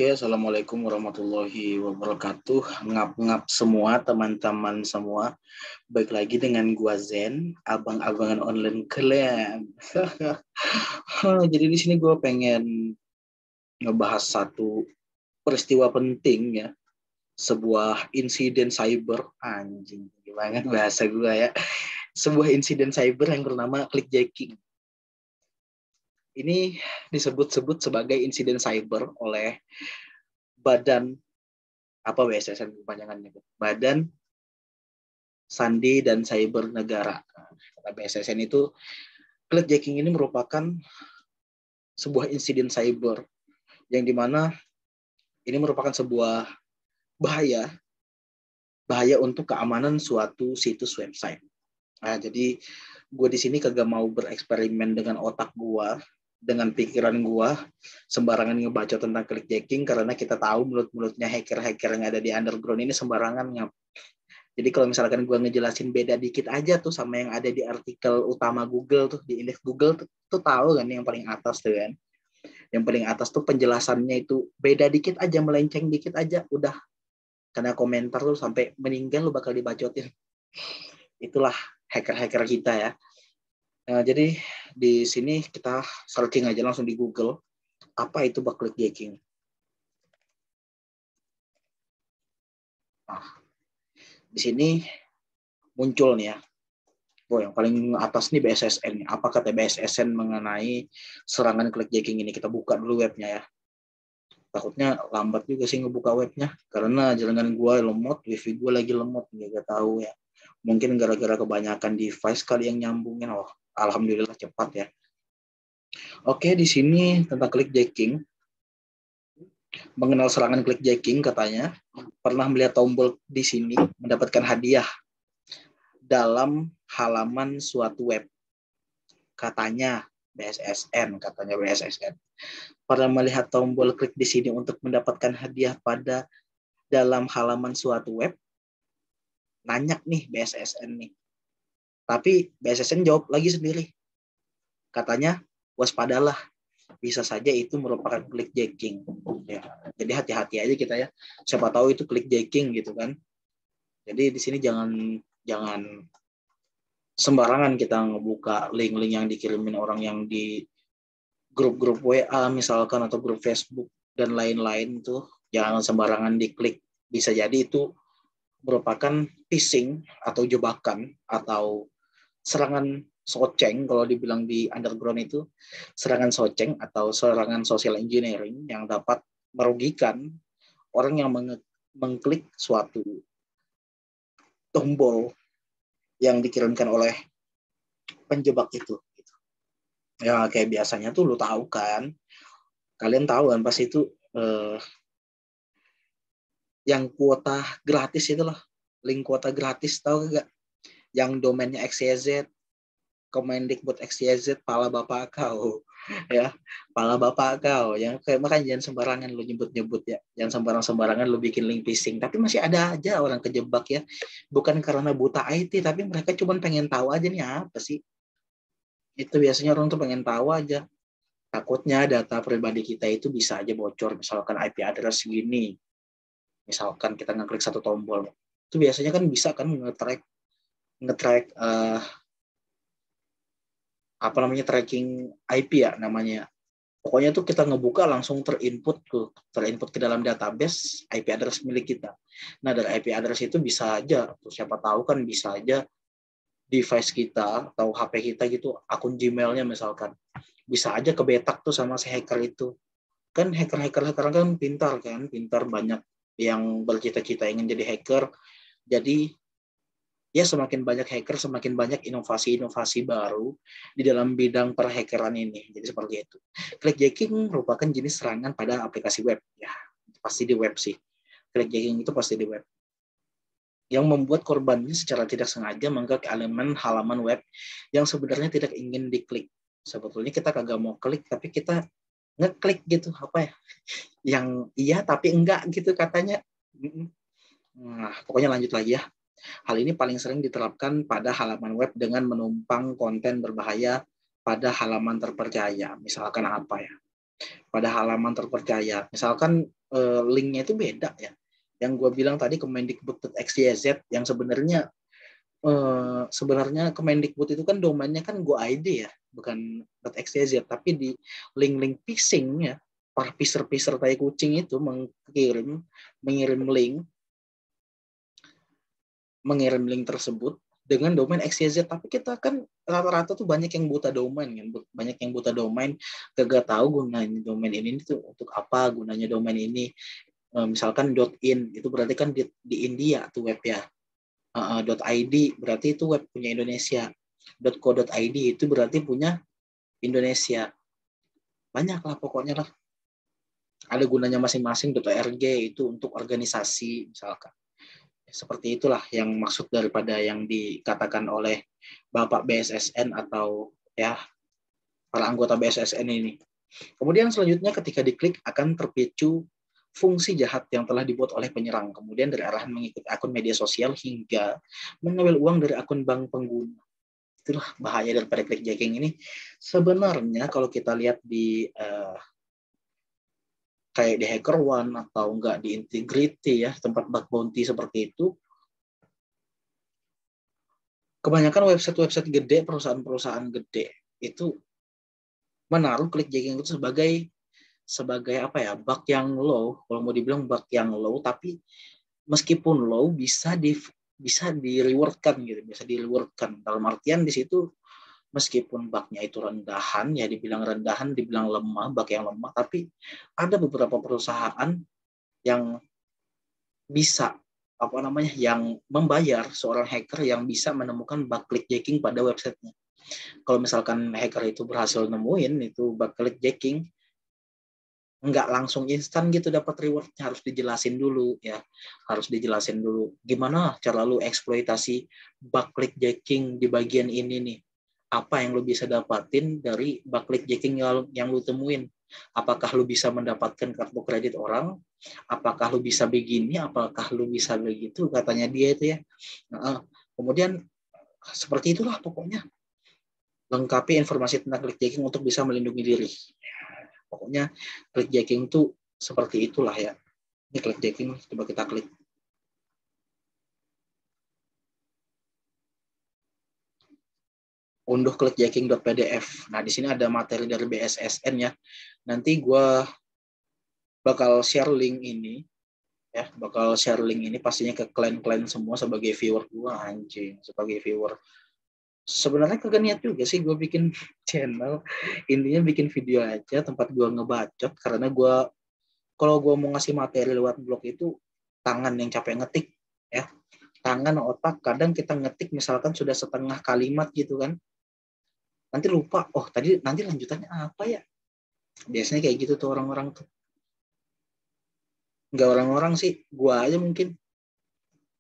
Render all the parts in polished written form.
Oke, Assalamualaikum warahmatullahi wabarakatuh. Ngap-ngap semua teman-teman semua. Baik lagi dengan gua Zen, abang-abangan online kalian. Jadi di sini gua pengen ngebahas satu peristiwa penting ya, sebuah insiden cyber. Anjing, gimana bahasa gua ya? Sebuah insiden cyber yang bernama clickjacking. Ini disebut-sebut sebagai insiden cyber oleh Badan apa BSSN kepanjangannya, Badan Sandi dan Cyber Negara. Kata BSSN itu, clickjacking ini merupakan sebuah insiden cyber yang dimana ini merupakan sebuah bahaya untuk keamanan suatu situs website. Nah, jadi gue di sini kagak mau bereksperimen dengan otak gue, dengan pikiran gue, sembarangan ngebaca tentang clickjacking, karena kita tahu mulut-mulutnya hacker-hacker yang ada di underground ini sembarangan. Jadi kalau misalkan gue ngejelasin beda dikit aja tuh sama yang ada di artikel utama Google tuh, di indeks Google tuh tahu kan yang paling atas tuh kan. Yang paling atas tuh penjelasannya itu beda dikit aja, melenceng dikit aja, udah kena komentar tuh sampai meninggal lu bakal dibacotin. Itulah hacker-hacker kita ya. Nah, jadi di sini kita searching aja langsung di Google, apa itu bug clickjacking. Nah, di sini muncul nih ya. Oh, yang paling atas nih BSSN. Apa kata BSSN mengenai serangan clickjacking ini? Kita buka dulu webnya ya. Takutnya lambat juga sih ngebuka webnya, karena jaringan gue lemot, wifi gue lagi lemot, nggak tahu ya. Mungkin gara-gara kebanyakan device kali yang nyambungin. Oh, alhamdulillah cepat ya. Oke, di sini tentang clickjacking. Mengenal serangan clickjacking katanya, pernah melihat tombol di sini mendapatkan hadiah dalam halaman suatu web. Katanya BSSN. Pernah melihat tombol klik di sini untuk mendapatkan hadiah pada dalam halaman suatu web? Nanya nih BSSN nih. Tapi BSSN jawab lagi sendiri. Katanya, waspadalah. Bisa saja itu merupakan clickjacking. Ya, jadi hati-hati aja kita ya. Siapa tahu itu clickjacking gitu kan. Jadi di sini jangan sembarangan kita ngebuka link-link yang dikirimin orang yang di grup-grup WA misalkan atau grup Facebook dan lain-lain tuh. Jangan sembarangan diklik. Bisa jadi itu merupakan phishing atau jebakan atau serangan soceng, kalau dibilang di underground itu serangan soceng atau serangan social engineering yang dapat merugikan orang yang mengklik suatu tombol yang dikirimkan oleh penjebak itu. Ya kayak biasanya tuh lu tahu kan, kalian tahu kan pasti itu yang kuota gratis itu loh, link kuota gratis, tahu gak? Yang domainnya XYZ, Kemendikbud XYZ, pala bapak kau ya, pala bapak kau yang kayak, makanya jangan sembarangan lu nyebut-nyebut ya, jangan sembarangan lu bikin link phishing. Tapi masih ada aja orang kejebak ya, bukan karena buta IT, tapi mereka cuma pengen tahu aja nih apa sih. Itu biasanya orang tuh pengen tahu aja, takutnya data pribadi kita itu bisa aja bocor, misalkan IP address segini, misalkan kita ngeklik satu tombol itu biasanya kan bisa kan nge-track apa namanya, tracking IP ya namanya. Pokoknya tuh kita ngebuka langsung terinput ke dalam database IP address milik kita. Nah, dari IP address itu bisa aja, siapa tahu kan bisa aja device kita atau HP kita gitu, akun Gmail-nya misalkan, bisa aja kebetak tuh sama si hacker itu. Kan hacker kan pintar banyak yang bercita-cita ingin jadi hacker. Jadi ya semakin banyak hacker, semakin banyak inovasi-inovasi baru di dalam bidang perhackeran ini. Jadi seperti itu. Clickjacking merupakan jenis serangan pada aplikasi web. Ya, pasti di web sih. Clickjacking itu pasti di web. Yang membuat korbannya secara tidak sengaja mengklik elemen halaman web yang sebenarnya tidak ingin diklik. Sebetulnya kita kagak mau klik, tapi kita ngeklik gitu, apa ya? Yang iya tapi enggak gitu katanya. Nah, pokoknya lanjut lagi ya. Hal ini paling sering diterapkan pada halaman web dengan menumpang konten berbahaya pada halaman terpercaya. Misalkan apa ya? Pada halaman terpercaya. Misalkan linknya itu beda ya. Yang gue bilang tadi kemendikbud.xyz yang sebenarnya Kemendikbud itu kan domainnya kan go.id ya, bukan .xyz, tapi di link-link phishing ya, para piser-piser tai kucing itu mengirim link tersebut dengan domain XYZ, tapi kita kan rata-rata tuh banyak yang buta domain kan, gak tahu gunanya domain ini tuh untuk apa, gunanya domain ini. Misalkan .in itu berarti kan di India tuh web ya. .id berarti itu web punya Indonesia. .co.id itu berarti punya Indonesia. Banyak lah pokoknya lah. Ada gunanya masing-masing. .org itu untuk organisasi misalkan. Seperti itulah yang maksud daripada yang dikatakan oleh Bapak BSSN atau ya para anggota BSSN ini. Kemudian selanjutnya ketika diklik akan terpicu fungsi jahat yang telah dibuat oleh penyerang. Kemudian dari arahan mengikuti akun media sosial hingga mengambil uang dari akun bank pengguna. Itulah bahaya daripada clickjacking ini. Sebenarnya kalau kita lihat di kayak di HackerOne atau enggak di Integrity ya, tempat bug bounty seperti itu, kebanyakan website-website gede, perusahaan-perusahaan gede itu menaruh clickjacking itu sebagai apa ya, bug yang low. Kalau mau dibilang bug yang low, tapi meskipun low bisa di rewardkan gitu, bisa di rewardkan. Dalam artian di situ meskipun bugnya itu rendahan, ya dibilang rendahan, dibilang lemah, bug yang lemah, tapi ada beberapa perusahaan yang bisa yang membayar seorang hacker yang bisa menemukan bug clickjacking pada websitenya. Kalau misalkan hacker itu berhasil nemuin itu bug clickjacking, nggak langsung instan gitu dapat rewardnya, harus dijelasin dulu ya, gimana cara lu eksploitasi bug clickjacking di bagian ini nih, apa yang lu bisa dapatin dari bug clickjacking yang lu temuin, apakah lu bisa mendapatkan kartu kredit orang, apakah lu bisa begini, apakah lu bisa begitu, katanya dia itu ya. Kemudian seperti itulah pokoknya, lengkapi informasi tentang clickjacking untuk bisa melindungi diri. Pokoknya clickjacking itu seperti itulah ya. Ini clickjacking, coba kita klik. Unduh clickjacking.pdf. Nah, di sini ada materi dari BSSN ya. Nanti gue bakal share link ini ya, pastinya ke kalian semua sebagai viewer gue, sebagai viewer. Sebenarnya kagak niat juga sih gue bikin channel, intinya bikin video aja tempat gue ngebacot, karena kalau gue mau ngasih materi lewat blog itu tangan yang capek ngetik ya, tangan otak kadang kita ngetik misalkan sudah setengah kalimat gitu kan, nanti lupa, tadi nanti lanjutannya apa ya, biasanya kayak gitu tuh orang-orang tuh. Nggak orang-orang sih, gue aja mungkin.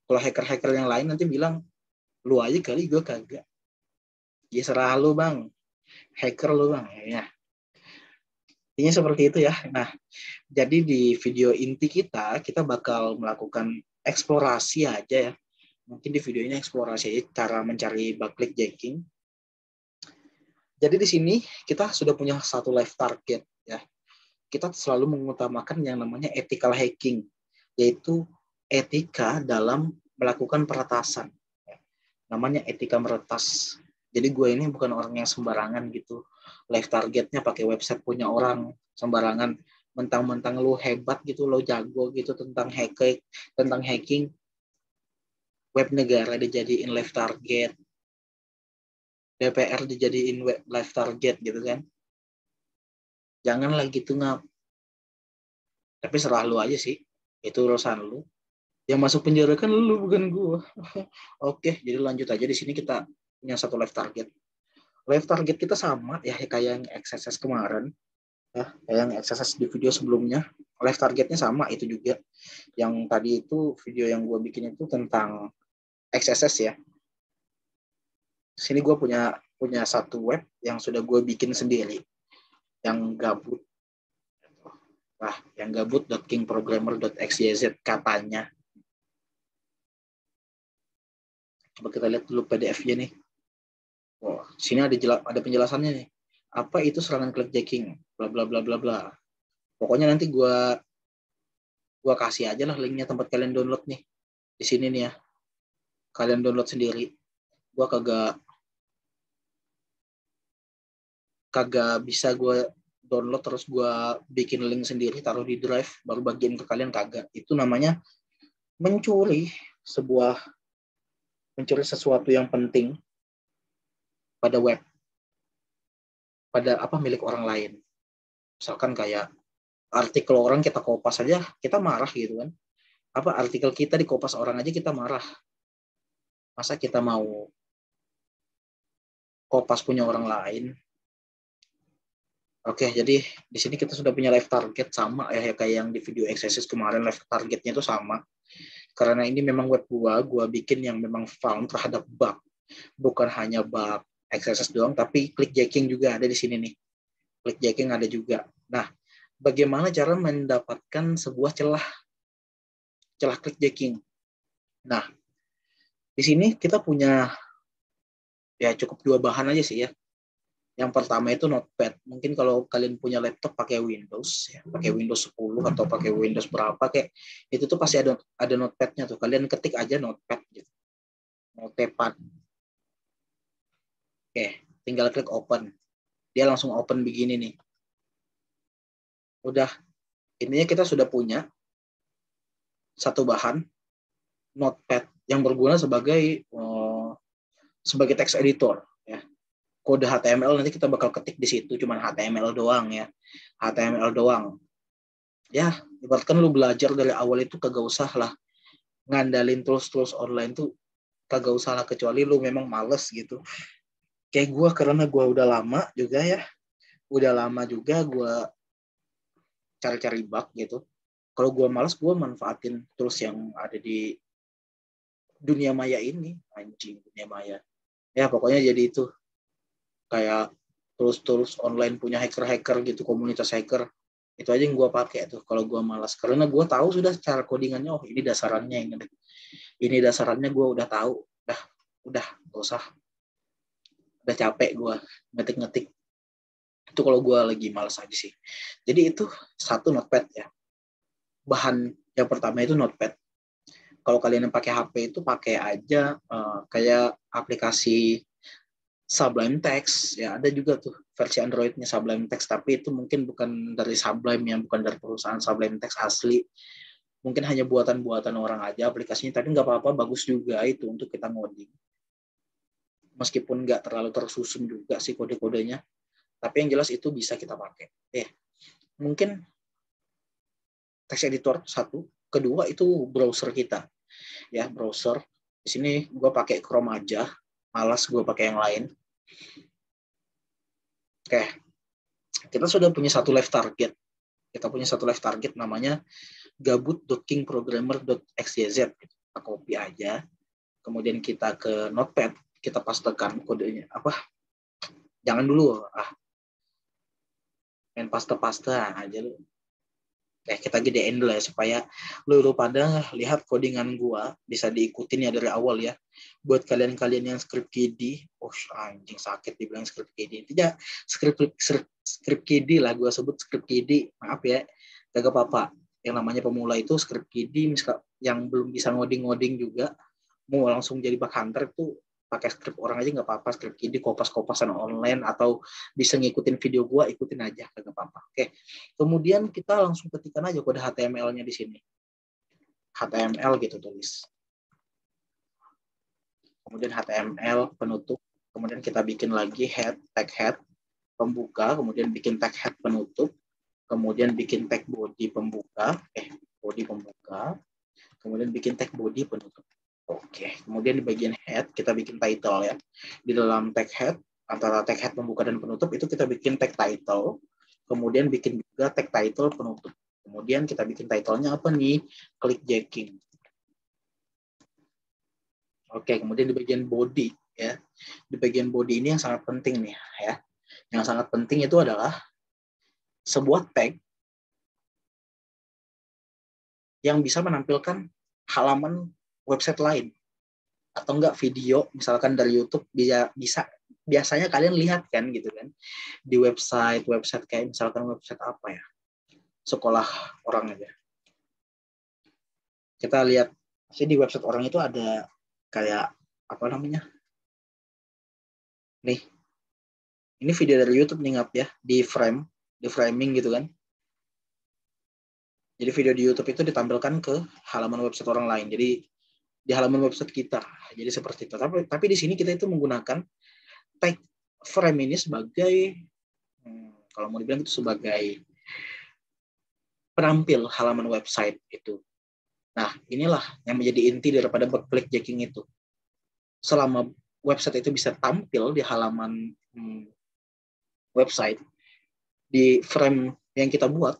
Kalau hacker-hacker yang lain nanti bilang lu aja kali, gue kagak. Ya serah lu bang, hacker lu bang ya. Intinya seperti itu ya. Nah, jadi di video inti kita bakal melakukan eksplorasi aja ya. Mungkin di video ini eksplorasi aja cara mencari bug clickjacking. Jadi di sini kita sudah punya satu live target ya. Kita selalu mengutamakan yang namanya ethical hacking, yaitu etika dalam melakukan peretasan. Namanya etika meretas. Jadi gue ini bukan orang yang sembarangan gitu. Live targetnya pakai website punya orang sembarangan, mentang-mentang lu hebat gitu, lo jago gitu tentang hacking, web negara dijadiin live target, DPR dijadiin live target gitu kan. Janganlah gitu ngap. Tapi serah lu aja sih, itu urusan lu. Yang masuk penjara kan lu, bukan gua. Oke, jadi lanjut aja. Di sini kita punya satu live target. Live target kita sama ya kayak yang XSS kemarin. Ya, kayak yang XSS di video sebelumnya. Live targetnya sama itu juga. Yang tadi itu video yang gua bikin itu tentang XSS ya. Di sini gua punya satu web yang sudah gua bikin sendiri. Yang gabut. Nah, yang gabut.kingprogrammer.xyz katanya. Coba kita lihat dulu PDF-nya nih. Sini ada penjelasannya nih. Apa itu serangan clickjacking? Bla bla bla bla bla. Pokoknya nanti gue Gua kasih aja lah linknya tempat kalian download nih. Di sini nih ya. Kalian download sendiri. Gua kagak bisa gue download terus gue bikin link sendiri taruh di drive baru bagiin ke kalian, kagak. Itu namanya mencuri sesuatu yang penting pada web, pada milik orang lain. Misalkan kayak artikel orang kita kopas aja kita marah gitu kan, artikel kita dikopas orang aja kita marah, masa kita mau kopas punya orang lain? Oke, jadi di sini kita sudah punya live target sama ya kayak yang di video exercise kemarin, live targetnya itu sama. Karena ini memang web gua bikin yang memang found terhadap bug. Bukan hanya bug exercise doang, tapi clickjacking juga ada di sini nih. Clickjacking ada juga. Nah, bagaimana cara mendapatkan sebuah celah clickjacking? Nah, di sini kita punya ya cukup dua bahan aja sih ya. Yang pertama itu Notepad. Mungkin kalau kalian punya laptop pakai Windows, ya, pakai Windows 10 atau pakai Windows berapa kayak itu tuh pasti ada Notepad-nya tuh. Kalian ketik aja Notepad gitu. Notepad. Oke, tinggal klik open. Dia langsung open begini nih. Udah, intinya kita sudah punya satu bahan Notepad yang berguna sebagai text editor ya. Kode HTML nanti kita bakal ketik di situ, cuman HTML doang ya. HTML doang. Ya, ibaratkan lu belajar dari awal itu kagak usah lah ngandalin tools online tuh, kagak usah lah kecuali lu memang males gitu. Kayak gue, karena gue udah lama juga ya. Udah lama juga gue cari-cari bug gitu. Kalau gue males, gue manfaatin tools yang ada di dunia maya ini. Anjing, dunia maya. Ya, pokoknya jadi itu. Kayak tools online punya hacker-hacker gitu, komunitas hacker. Itu aja yang gue pakai tuh kalau gue malas. Karena gue tahu sudah cara codingannya, oh ini dasarannya ini. Ini dasarannya gue udah tahu. Udah, gak usah. Udah capek gue ngetik-ngetik. Itu kalau gue lagi malas aja sih. Jadi itu satu Notepad ya. Bahan yang pertama itu Notepad. Kalau kalian yang pakai HP itu pakai aja kayak aplikasi Sublime Text ya, ada juga tuh versi Androidnya Sublime Text, tapi itu mungkin bukan dari Sublime, yang bukan dari perusahaan Sublime Text asli, mungkin hanya buatan-buatan orang aja aplikasinya, tapi nggak apa-apa, bagus juga itu untuk kita ngoding, meskipun nggak terlalu tersusun juga sih kode-kodenya, tapi yang jelas itu bisa kita pakai. Mungkin text editor satu, kedua itu browser kita ya, browser. Di sini gue pakai Chrome aja, malas gue pakai yang lain. Oke, kita sudah punya satu live target. Kita punya satu live target namanya gabut.kingprogrammer.xyz. Kita copy aja. Kemudian kita ke Notepad, kita pastekan kodenya. Jangan dulu. Main paste-paste aja lu. Kita gedein dulu ya supaya lu pada lihat codingan gua bisa diikutin ya dari awal ya. Buat kalian-kalian yang script kiddie, anjing sakit dibilang script kiddie. Tidak, script kiddie lah gua sebut script kiddie. Maaf ya, kagak apa-apa. Yang namanya pemula itu script kiddie, yang belum bisa ngoding-ngoding juga mau langsung jadi bug hunter itu pakai script orang aja nggak apa-apa, script kiddie kopas-kopasan online, atau bisa ngikutin video gua, ikutin aja nggak apa-apa. Oke, kemudian kita langsung ketikkan aja kode HTML-nya di sini, HTML gitu tulis, kemudian HTML penutup, kemudian kita bikin lagi tag head pembuka, kemudian bikin tag head penutup, kemudian bikin tag body pembuka, body pembuka, kemudian bikin tag body penutup. Oke, kemudian di bagian head kita bikin title ya. Di dalam tag head, antara tag head pembuka dan penutup itu kita bikin tag title, kemudian bikin juga tag title penutup. Kemudian kita bikin title-nya apa nih? Clickjacking. Oke, kemudian di bagian body ya. Di bagian body ini yang sangat penting nih ya. Yang sangat penting itu adalah sebuah tag yang bisa menampilkan halaman website lain atau enggak video, misalkan dari YouTube bisa biasanya kalian lihat kan gitu kan di website kayak misalkan website apa ya, sekolah orang aja, Kita lihat sih di website orang itu ada kayak apa namanya? Nih, ini video dari YouTube nih ngap ya, di framing gitu kan. Jadi video di YouTube itu ditampilkan ke halaman website orang lain. Jadi di halaman website kita. Jadi seperti itu. Tapi di sini kita itu menggunakan tag frame ini sebagai kalau mau dibilang itu sebagai penampil halaman website itu. Nah, inilah yang menjadi inti daripada backlit jacking itu. Selama website itu bisa tampil di halaman website, di frame yang kita buat,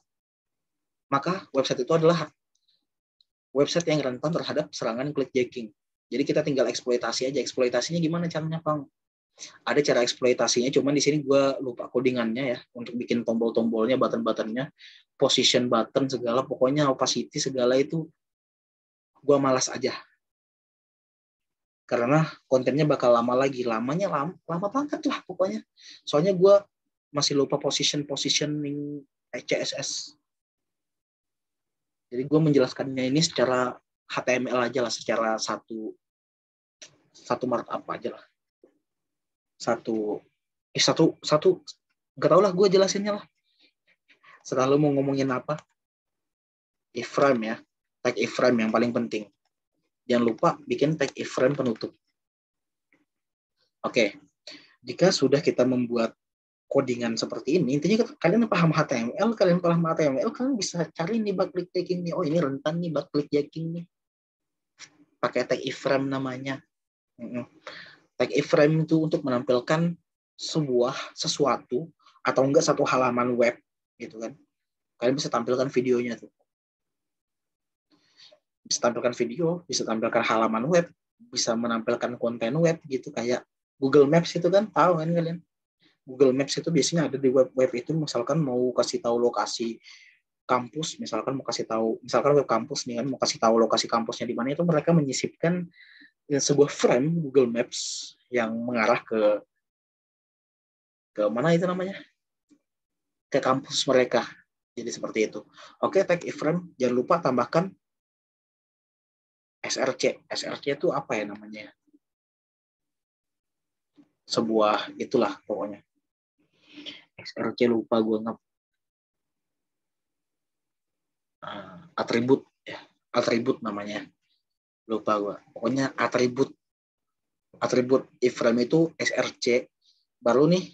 maka website itu adalah website yang rentan terhadap serangan clickjacking. Jadi kita tinggal eksploitasi aja. Eksploitasinya gimana caranya, Bang? Ada cara eksploitasinya, cuman di sini gue lupa codingannya ya, untuk bikin tombol-tombolnya, button-buttonnya, position button segala, pokoknya opacity segala itu gue malas aja. Karena kontennya bakal lama lagi, lama banget lah pokoknya. Soalnya gue masih lupa positioning CSS. Jadi gue menjelaskannya ini secara HTML aja lah, secara satu markup aja lah. Satu nggak tau lah gue jelasinnya lah. Setelah lu mau ngomongin apa, iframe ya, tag iframe yang paling penting. Jangan lupa bikin tag iframe penutup. Oke, jika sudah kita membuat codingan seperti ini, intinya kalian paham HTML, kalian bisa cari nih backlit jacking nih. Oh, ini rentan nih backlit jacking nih. Pakai tag iframe namanya. Tag iframe itu untuk menampilkan sesuatu atau enggak satu halaman web gitu kan. Kalian bisa tampilkan videonya tuh. Bisa tampilkan video, bisa tampilkan halaman web, bisa menampilkan konten web gitu, kayak Google Maps itu kan, tahu kan kalian? Google Maps itu biasanya ada di web itu, misalkan mau kasih tahu lokasi kampus, misalkan web kampus nih kan, mau kasih tahu lokasi kampusnya di mana, itu mereka menyisipkan sebuah frame Google Maps yang mengarah ke mana itu namanya? Ke kampus mereka. Jadi seperti itu. Oke, tag iframe, jangan lupa tambahkan SRC. SRC itu apa ya namanya? Sebuah itulah pokoknya. SRC lupa gue atribut ya, atribut namanya, lupa gue. Pokoknya atribut iframe itu SRC. Baru nih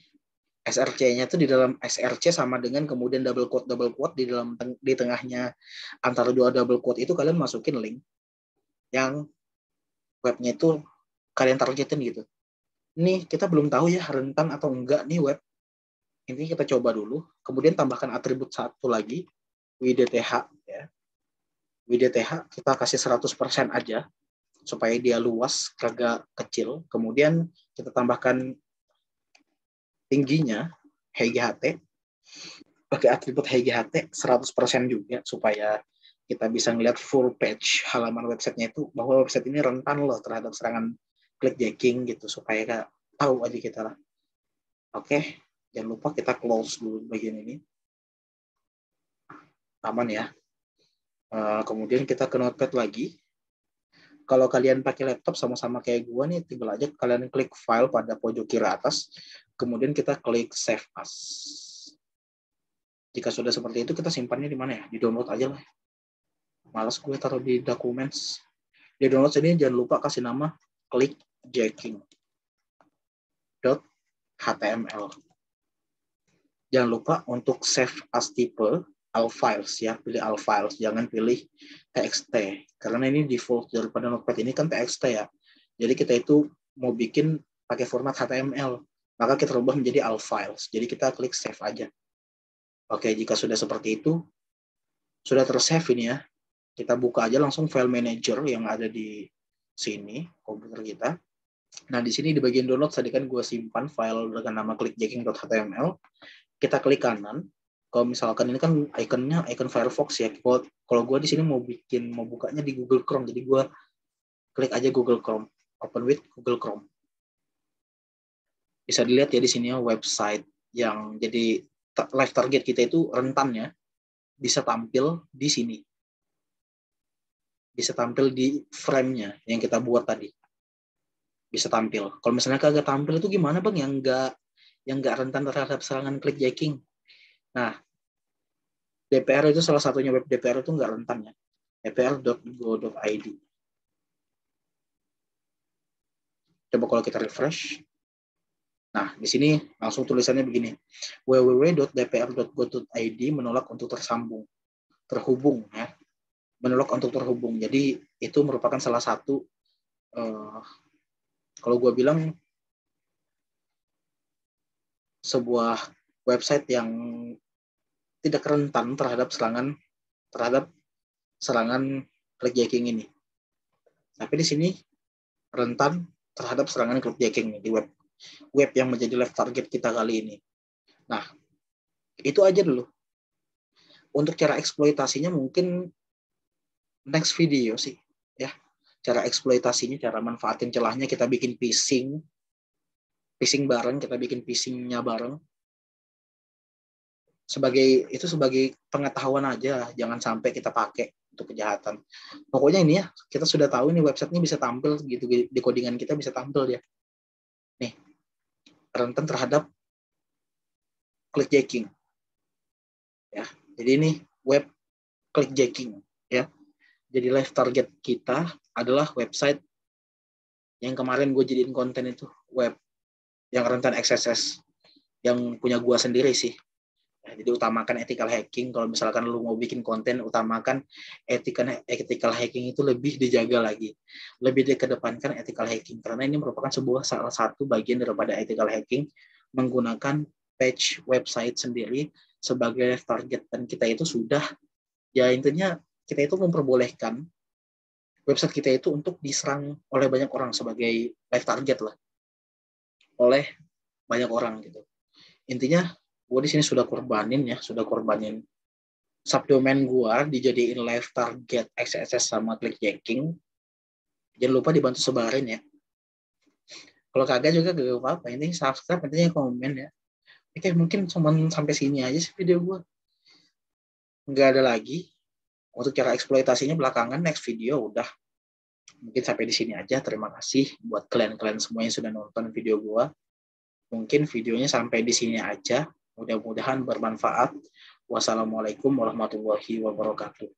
SRC-nya tuh di dalam SRC sama dengan kemudian double quote di tengahnya antara dua double quote itu kalian masukin link yang webnya itu kalian targetin gitu. Nih kita belum tahu ya rentan atau enggak nih web. Intinya kita coba dulu, kemudian tambahkan atribut satu lagi, WDTH ya. WDTH kita kasih 100% aja supaya dia luas, kagak kecil. Kemudian kita tambahkan tingginya HGHT, pakai atribut HGHT 100% juga supaya kita bisa ngeliat full page halaman websitenya itu, bahwa website ini rentan loh terhadap serangan clickjacking gitu, supaya tahu aja kita lah. Oke, jangan lupa kita close dulu bagian ini. Aman ya. Kemudian kita ke Notepad lagi. Kalau kalian pakai laptop sama-sama kayak gue nih, tinggal aja kalian klik file pada pojok kiri atas, kemudian kita klik save as. Jika sudah seperti itu, kita simpannya di mana ya? Di download aja lah. Males gue taruh di documents. Di download ini jangan lupa kasih nama clickjacking.html. Jangan lupa untuk save as type all files ya, pilih all files, jangan pilih txt, karena ini default daripada Notepad ini kan txt ya. Jadi kita itu mau bikin pakai format HTML, maka kita rubah menjadi all files. Jadi kita klik save aja. Oke, jika sudah seperti itu, sudah tersave ini ya, kita buka aja langsung file manager yang ada di sini komputer kita. Nah, di sini di bagian download tadi kan gue simpan file dengan nama clickjacking.html. Kita klik kanan. Kalau misalkan ini kan ikonnya icon Firefox ya. Kalau gue di sini mau bukanya di Google Chrome, jadi gue klik aja Google Chrome, open with Google Chrome. Bisa dilihat ya di sini ya, website yang jadi live target kita itu rentannya bisa tampil di sini. bisa tampil di frame-nya yang kita buat tadi. Bisa tampil. Kalau misalnya kagak tampil itu gimana Bang yang nggak rentan terhadap serangan clickjacking? Nah, DPR itu salah satunya, web DPR itu nggak rentan ya. dpr.go.id. Coba kalau kita refresh. Nah, di sini langsung tulisannya begini. www.dpr.go.id menolak untuk terhubung ya. Menolak untuk terhubung. Jadi itu merupakan salah satu kalau gue bilang sebuah website yang tidak rentan terhadap serangan clickjacking ini. Tapi di sini rentan terhadap serangan clickjacking di web yang menjadi live target kita kali ini. Nah, itu aja dulu. Untuk cara eksploitasinya mungkin next video sih, ya. Cara eksploitasinya, cara manfaatin celahnya, kita bikin phishing bareng, kita bikin phishingnya bareng. Sebagai pengetahuan aja, jangan sampai kita pakai untuk kejahatan. Pokoknya ini ya, kita sudah tahu ini website ini bisa tampil gitu di codingan kita, bisa tampil dia. Nih, rentan terhadap clickjacking. Ya, jadi ini web clickjacking ya. Jadi live target kita adalah website yang kemarin gue jadiin konten itu, web yang rentan XSS, yang punya gue sendiri sih. Jadi utamakan ethical hacking. Kalau misalkan lu mau bikin konten, utamakan ethical hacking itu lebih dijaga lagi. Lebih dikedepankan ethical hacking. Karena ini merupakan salah satu bagian daripada ethical hacking, menggunakan page website sendiri sebagai target. Dan kita itu sudah, ya intinya kita itu memperbolehkan website kita itu untuk diserang oleh banyak orang sebagai live target lah. Oleh banyak orang gitu. Intinya gue di sini sudah korbanin subdomain gue dijadiin live target XSS sama clickjacking. Jangan lupa dibantu sebarin ya. Kalau kagak juga gak apa-apa. Ini subscribe, nantinya komen ya. Oke, mungkin cuma sampai sini aja sih video gue. Nggak ada lagi. Untuk cara eksploitasinya belakangan, next video udah. Mungkin sampai di sini aja. Terima kasih buat kalian semua yang sudah nonton video gue. Mungkin videonya sampai di sini aja. Mudah-mudahan bermanfaat. Wassalamualaikum warahmatullahi wabarakatuh.